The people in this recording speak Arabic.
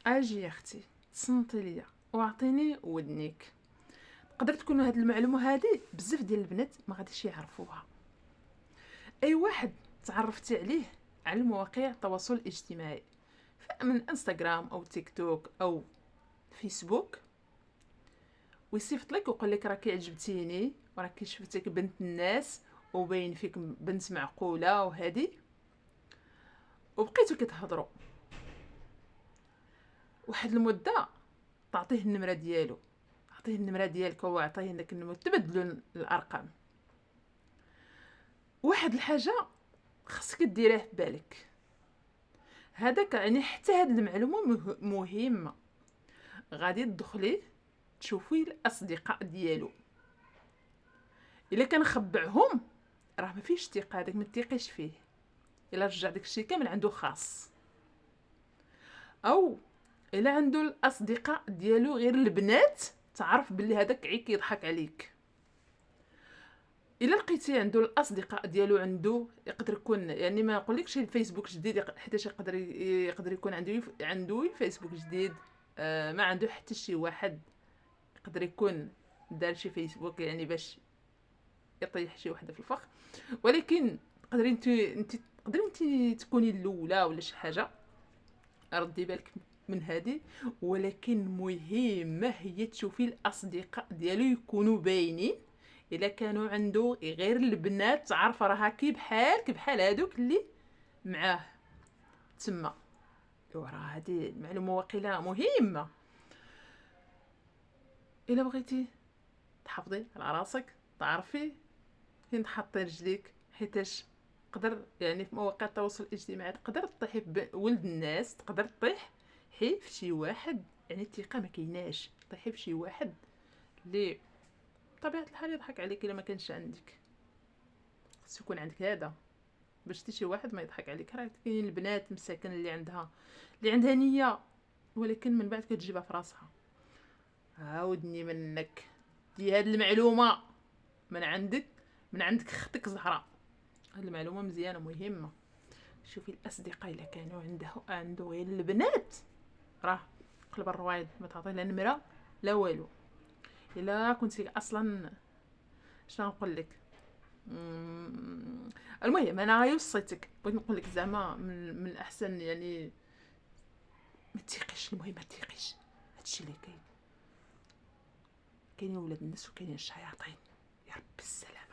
اجي يا اختي، تصنتي ليا واعطيني ودنيك. تقدر تكون هاد المعلومه هادي بزاف ديال البنات ما غاديش يعرفوها. اي واحد تعرفتي عليه على المواقع التواصل الاجتماعي، من انستغرام او تيك توك او فيسبوك، ويصيفط لك ويقول لك راكي عجبتيني وراكي شفتك بنت الناس وباين فيك بنت معقوله وهادي، وبقيتو كتهضروا واحد المده، تعطيه النمره ديالو، عطيه النمره ديالك هو عطيه داك النمره، تبدلوا الارقام. واحد الحاجه خاصك ديريه في بالك، هذاك يعني حتى هاد المعلومه مهمه. غادي تدخلي تشوفي الاصدقاء ديالو، الا كان خبعهم راه ما فيش ثقه، هذاك ما تثقيش فيه. الا رجع داك الشيء كامل عنده خاص، او الا عنده الاصدقاء ديالو غير البنات، تعرف باللي هذاك عيك يضحك عليك. الا لقيتي عنده الاصدقاء ديالو، عنده يقدر يكون يعني ما نقولكش الفيسبوك جديد، حيت يقدر يكون عنده فيسبوك جديد. ما عنده حتى شي واحد يقدر يكون دار شي فيسبوك يعني باش يطيح شي وحده في الفخ، ولكن تقدري انت تقدري انت تكوني الاولى ولا شي حاجه، ردي بالك من هذه. ولكن مهمه هي تشوفي الاصدقاء ديالو يكونوا باينين. الا كانوا عنده غير البنات، تعرف راه هاكي بحال هادوك اللي معاه تما. وراه هذه المعلومه واقيلا مهمه. الا بغيتي تحافظي على راسك، تعرفي فين تحطي رجليك، حيتاش تقدر يعني في مواقع التواصل الاجتماعي تقدر تطيحي بولد الناس، تقدر تطيح حي في شي واحد يعني الثقه ما كايناش، طيحي في شي واحد اللي بطبيعه الحال يضحك عليك. الا ما كانش عندك، خص يكون عندك هذا باش حتى شي واحد ما يضحك عليك. راه كاينين البنات مساكن اللي عندها نيه، ولكن من بعد كتجيبها في راسها. عاودني منك، دي هاد المعلومه من عندك اختك زهراء. هاد المعلومه مزيانه مهمه. شوفي الاصدقاء الا كانوا عنده غير البنات، راه قلب الرويض ما تعطيه لا نمره لا والو. الا كنتي اصلا شنو نقول لك، المهم انا غير وصيتك، بغيت نقول لك زعما من الاحسن يعني ما تثيقيش. المهم ما تثيقيش، هادشي اللي كاينين ولاد الناس وكاينين الشياطين. يا رب السلام.